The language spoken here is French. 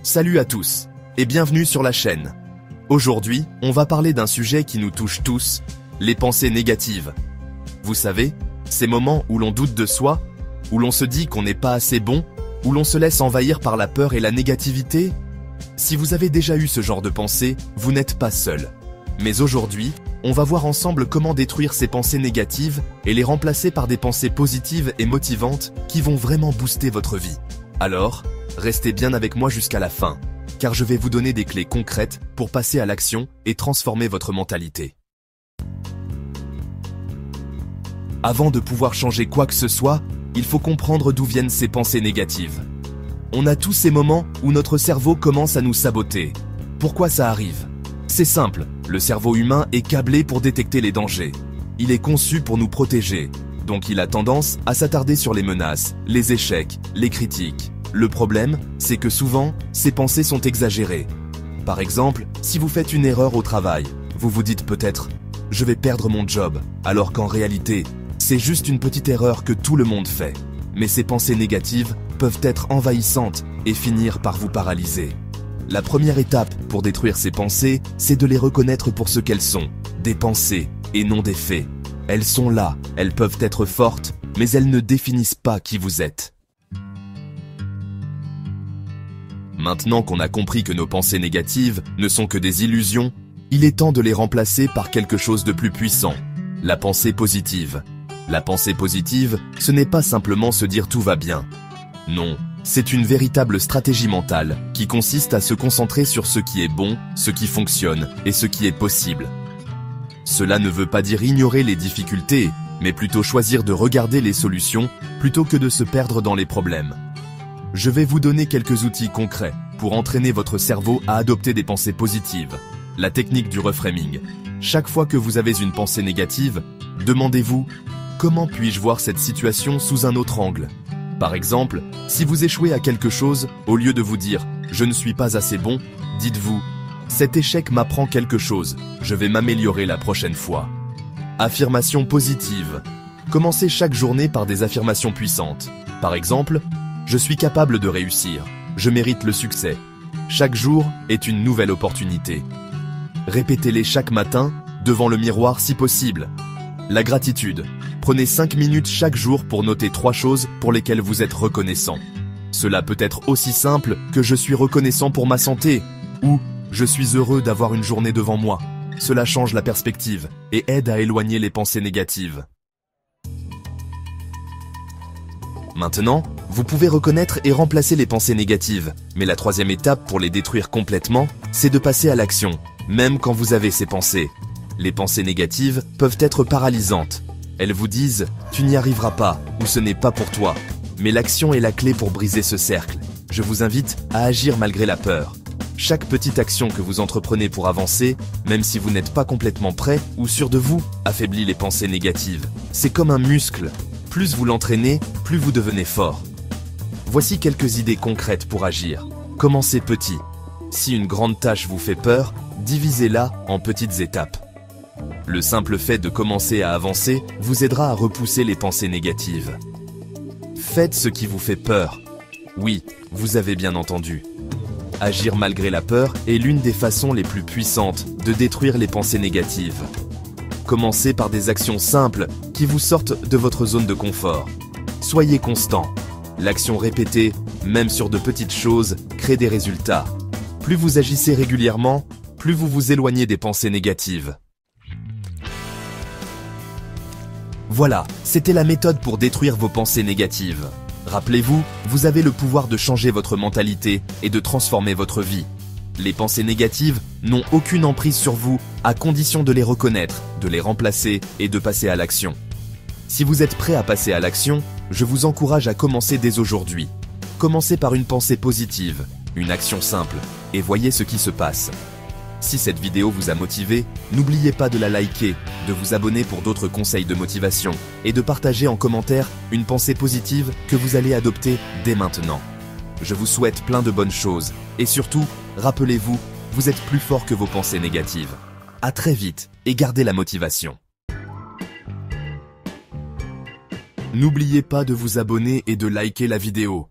Salut à tous et bienvenue sur la chaîne. Aujourd'hui, on va parler d'un sujet qui nous touche tous, les pensées négatives. Vous savez, ces moments où l'on doute de soi, où l'on se dit qu'on n'est pas assez bon, où l'on se laisse envahir par la peur et la négativité. Si vous avez déjà eu ce genre de pensée, vous n'êtes pas seul. Mais aujourd'hui, on va voir ensemble comment détruire ces pensées négatives et les remplacer par des pensées positives et motivantes qui vont vraiment booster votre vie. Alors, restez bien avec moi jusqu'à la fin, car je vais vous donner des clés concrètes pour passer à l'action et transformer votre mentalité. Avant de pouvoir changer quoi que ce soit, il faut comprendre d'où viennent ces pensées négatives. On a tous ces moments où notre cerveau commence à nous saboter. Pourquoi ça arrive ? C'est simple, le cerveau humain est câblé pour détecter les dangers. Il est conçu pour nous protéger, donc il a tendance à s'attarder sur les menaces, les échecs, les critiques. Le problème, c'est que souvent, ces pensées sont exagérées. Par exemple, si vous faites une erreur au travail, vous vous dites peut-être « je vais perdre mon job », alors qu'en réalité, c'est juste une petite erreur que tout le monde fait. Mais ces pensées négatives peuvent être envahissantes et finir par vous paralyser. La première étape pour détruire ces pensées, c'est de les reconnaître pour ce qu'elles sont, des pensées et non des faits. Elles sont là, elles peuvent être fortes, mais elles ne définissent pas qui vous êtes. Maintenant qu'on a compris que nos pensées négatives ne sont que des illusions, il est temps de les remplacer par quelque chose de plus puissant, la pensée positive. La pensée positive, ce n'est pas simplement se dire tout va bien. Non, c'est une véritable stratégie mentale qui consiste à se concentrer sur ce qui est bon, ce qui fonctionne et ce qui est possible. Cela ne veut pas dire ignorer les difficultés, mais plutôt choisir de regarder les solutions plutôt que de se perdre dans les problèmes. Je vais vous donner quelques outils concrets pour entraîner votre cerveau à adopter des pensées positives. La technique du reframing. Chaque fois que vous avez une pensée négative, demandez-vous « Comment puis-je voir cette situation sous un autre angle ?» Par exemple, si vous échouez à quelque chose, au lieu de vous dire « Je ne suis pas assez bon », dites-vous « Cet échec m'apprend quelque chose, je vais m'améliorer la prochaine fois ». Affirmation positive. Commencez chaque journée par des affirmations puissantes. Par exemple, je suis capable de réussir. Je mérite le succès. Chaque jour est une nouvelle opportunité. Répétez-les chaque matin, devant le miroir si possible. La gratitude. Prenez 5 minutes chaque jour pour noter 3 choses pour lesquelles vous êtes reconnaissant. Cela peut être aussi simple que je suis reconnaissant pour ma santé ou je suis heureux d'avoir une journée devant moi. Cela change la perspective et aide à éloigner les pensées négatives. Maintenant, vous pouvez reconnaître et remplacer les pensées négatives. Mais la troisième étape pour les détruire complètement, c'est de passer à l'action, même quand vous avez ces pensées. Les pensées négatives peuvent être paralysantes. Elles vous disent « tu n'y arriveras pas » ou « ce n'est pas pour toi ». Mais l'action est la clé pour briser ce cercle. Je vous invite à agir malgré la peur. Chaque petite action que vous entreprenez pour avancer, même si vous n'êtes pas complètement prêt ou sûr de vous, affaiblit les pensées négatives. C'est comme un muscle. Plus vous l'entraînez, plus vous devenez fort. Voici quelques idées concrètes pour agir. Commencez petit. Si une grande tâche vous fait peur, divisez-la en petites étapes. Le simple fait de commencer à avancer vous aidera à repousser les pensées négatives. Faites ce qui vous fait peur. Oui, vous avez bien entendu. Agir malgré la peur est l'une des façons les plus puissantes de détruire les pensées négatives. Commencez par des actions simples qui vous sortent de votre zone de confort. Soyez constant. L'action répétée, même sur de petites choses, crée des résultats. Plus vous agissez régulièrement, plus vous vous éloignez des pensées négatives. Voilà, c'était la méthode pour détruire vos pensées négatives. Rappelez-vous, vous avez le pouvoir de changer votre mentalité et de transformer votre vie. Les pensées négatives n'ont aucune emprise sur vous à condition de les reconnaître, de les remplacer et de passer à l'action. Si vous êtes prêt à passer à l'action, je vous encourage à commencer dès aujourd'hui. Commencez par une pensée positive, une action simple, et voyez ce qui se passe. Si cette vidéo vous a motivé, n'oubliez pas de la liker, de vous abonner pour d'autres conseils de motivation et de partager en commentaire une pensée positive que vous allez adopter dès maintenant. Je vous souhaite plein de bonnes choses et surtout, rappelez-vous, vous êtes plus fort que vos pensées négatives. À très vite et gardez la motivation. N'oubliez pas de vous abonner et de liker la vidéo.